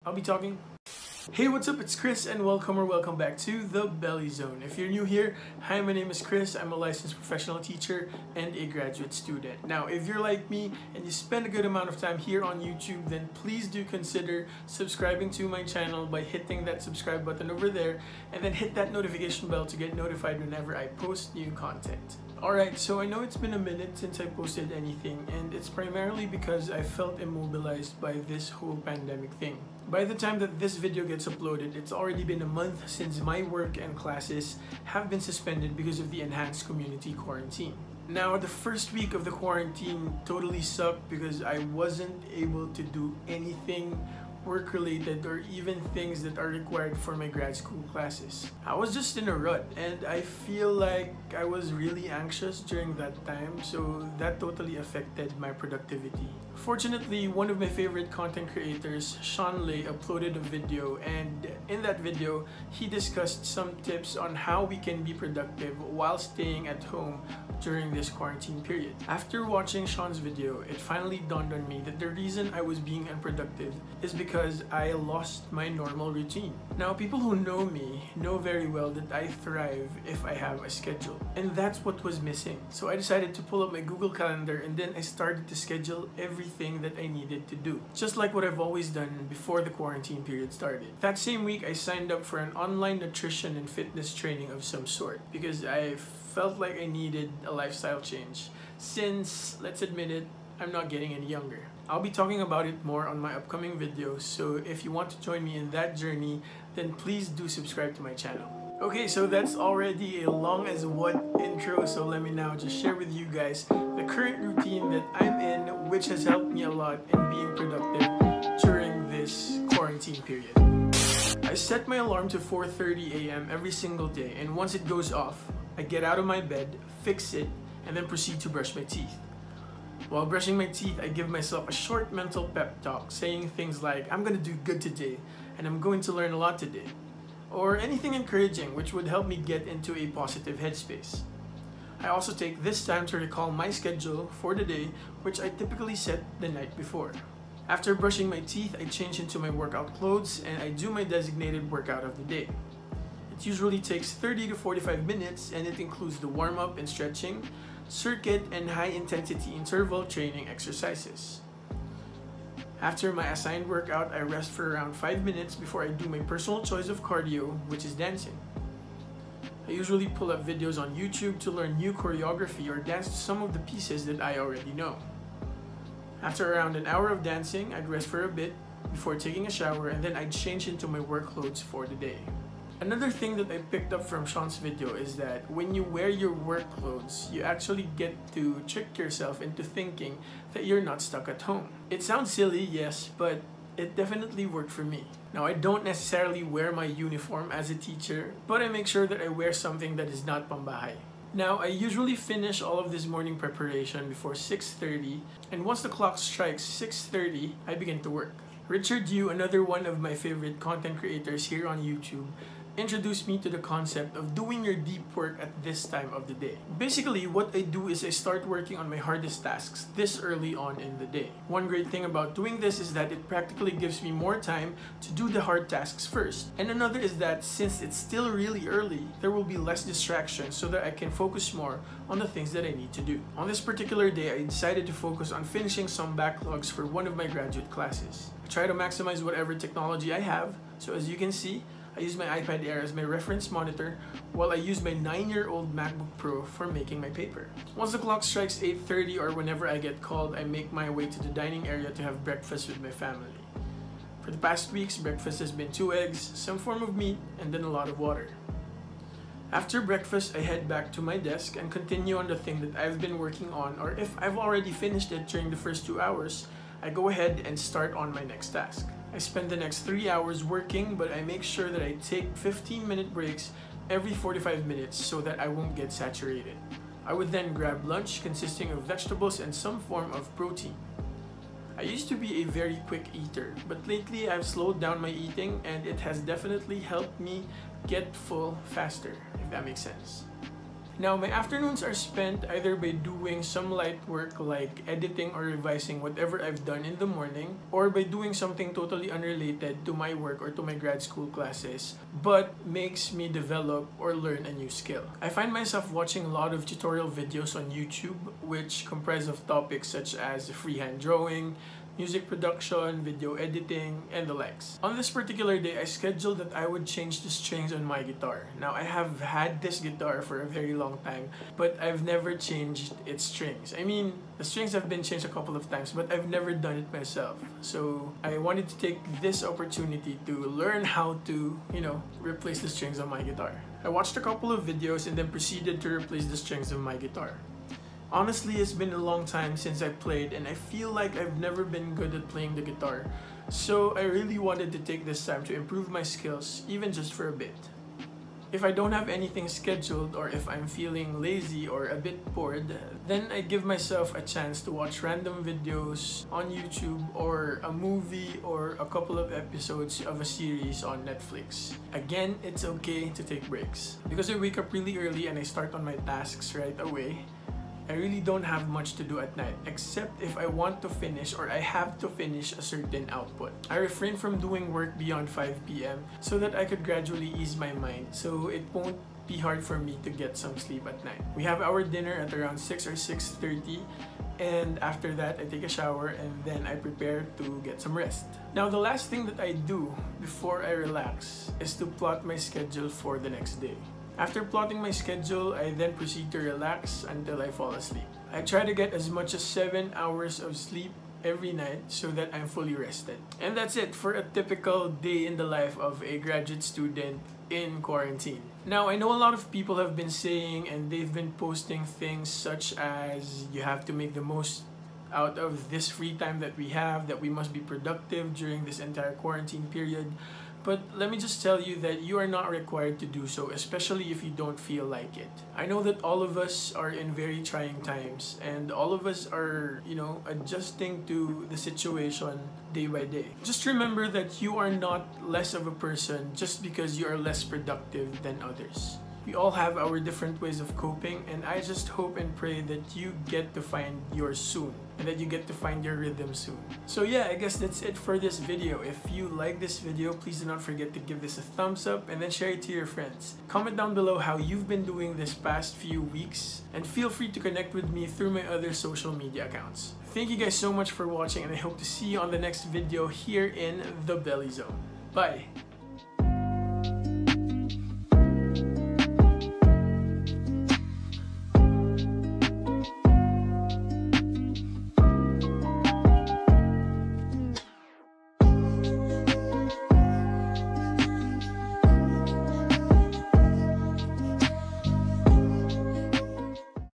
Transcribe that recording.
I'll be talking. Hey, what's up? It's Chris and welcome back to the BeliZone. If you're new here, hi, my name is Chris. I'm a licensed professional teacher and a graduate student. Now, if you're like me and you spend a good amount of time here on YouTube, then please do consider subscribing to my channel by hitting that subscribe button over there and then hit that notification bell to get notified whenever I post new content. Alright, so I know it's been a minute since I posted anything, and it's primarily because I felt immobilized by this whole pandemic thing. By the time that this video gets uploaded, it's already been a month since my work and classes have been suspended because of the enhanced community quarantine. Now, the first week of the quarantine totally sucked because I wasn't able to do anything work-related or even things that are required for my grad school classes. I was just in a rut and I feel like I was really anxious during that time, so that totally affected my productivity. Fortunately, one of my favorite content creators, Sean Lay, uploaded a video, and in that video, he discussed some tips on how we can be productive while staying at home during this quarantine period. After watching Sean's video, it finally dawned on me that the reason I was being unproductive is because I lost my normal routine. Now, people who know me know very well that I thrive if I have a schedule, and that's what was missing. So I decided to pull up my Google Calendar and then I started to schedule everything that I needed to do, just like what I've always done before the quarantine period started. That same week, I signed up for an online nutrition and fitness training of some sort because I felt like I needed a lifestyle change since, let's admit it, I'm not getting any younger. I'll be talking about it more on my upcoming videos, so if you want to join me in that journey, then please do subscribe to my channel. Okay, so that's already a long as what intro, so let me now just share with you guys the current routine that I'm in, which has helped me a lot in being productive during this quarantine period. I set my alarm to 4:30 a.m. every single day, and once it goes off, I get out of my bed, fix it, and then proceed to brush my teeth. While brushing my teeth, I give myself a short mental pep talk, saying things like, I'm gonna do good today, and I'm going to learn a lot today. Or anything encouraging which would help me get into a positive headspace. I also take this time to recall my schedule for the day, which I typically set the night before. After brushing my teeth, I change into my workout clothes and I do my designated workout of the day. It usually takes 30 to 45 minutes and it includes the warm-up and stretching, circuit, and high-intensity interval training exercises. After my assigned workout, I rest for around 5 minutes before I do my personal choice of cardio, which is dancing. I usually pull up videos on YouTube to learn new choreography or dance to some of the pieces that I already know. After around an hour of dancing, I'd rest for a bit before taking a shower, and then I'd change into my work clothes for the day. Another thing that I picked up from Sean's video is that when you wear your work clothes, you actually get to trick yourself into thinking that you're not stuck at home. It sounds silly, yes, but it definitely worked for me. Now, I don't necessarily wear my uniform as a teacher, but I make sure that I wear something that is not pambahay. Now, I usually finish all of this morning preparation before 6:30, and once the clock strikes 6:30, I begin to work. Richard Yu, another one of my favorite content creators here on YouTube, introduced me to the concept of doing your deep work at this time of the day. Basically, what I do is I start working on my hardest tasks this early on in the day. One great thing about doing this is that it practically gives me more time to do the hard tasks first. And another is that since it's still really early, there will be less distractions so that I can focus more on the things that I need to do. On this particular day, I decided to focus on finishing some backlogs for one of my graduate classes. I try to maximize whatever technology I have, so as you can see, I use my iPad Air as my reference monitor while I use my 9-year-old MacBook Pro for making my paper. Once the clock strikes 8:30 or whenever I get called, I make my way to the dining area to have breakfast with my family. For the past weeks, breakfast has been 2 eggs, some form of meat, and then a lot of water. After breakfast, I head back to my desk and continue on the thing that I've been working on, or if I've already finished it during the first 2 hours, I go ahead and start on my next task. I spend the next 3 hours working, but I make sure that I take 15-minute breaks every 45 minutes so that I won't get saturated. I would then grab lunch consisting of vegetables and some form of protein. I used to be a very quick eater, but lately I've slowed down my eating and it has definitely helped me get full faster, if that makes sense. Now, my afternoons are spent either by doing some light work like editing or revising whatever I've done in the morning, or by doing something totally unrelated to my work or to my grad school classes, but makes me develop or learn a new skill. I find myself watching a lot of tutorial videos on YouTube, which comprise of topics such as freehand drawing, music production, video editing, and the likes. On this particular day, I scheduled that I would change the strings on my guitar. Now, I have had this guitar for a very long time, but I've never changed its strings. I mean, the strings have been changed a couple of times, but I've never done it myself. So I wanted to take this opportunity to learn how to, replace the strings on my guitar. I watched a couple of videos and then proceeded to replace the strings of my guitar. Honestly, it's been a long time since I played and I feel like I've never been good at playing the guitar. So I really wanted to take this time to improve my skills, even just for a bit. If I don't have anything scheduled or if I'm feeling lazy or a bit bored, then I give myself a chance to watch random videos on YouTube or a movie or a couple of episodes of a series on Netflix. Again, it's okay to take breaks. Because I wake up really early and I start on my tasks right away, I really don't have much to do at night, except if I want to finish or I have to finish a certain output. I refrain from doing work beyond 5 p.m. so that I could gradually ease my mind so it won't be hard for me to get some sleep at night. We have our dinner at around 6 or 6:30, and after that I take a shower and then I prepare to get some rest. Now, the last thing that I do before I relax is to plot my schedule for the next day. After plotting my schedule, I then proceed to relax until I fall asleep. I try to get as much as 7 hours of sleep every night so that I'm fully rested. And that's it for a typical day in the life of a graduate student in quarantine. Now, I know a lot of people have been saying and they've been posting things such as you have to make the most out of this free time that we have, that we must be productive during this entire quarantine period. But let me just tell you that you are not required to do so, especially if you don't feel like it. I know that all of us are in very trying times and all of us are, adjusting to the situation day by day. Just remember that you are not less of a person just because you are less productive than others. We all have our different ways of coping, and I just hope and pray that you get to find yours soon and that you get to find your rhythm soon. So yeah, I guess that's it for this video. If you like this video, please do not forget to give this a thumbs up and then share it to your friends. Comment down below how you've been doing this past few weeks, and feel free to connect with me through my other social media accounts. Thank you guys so much for watching, and I hope to see you on the next video here in the BeliZone. Bye!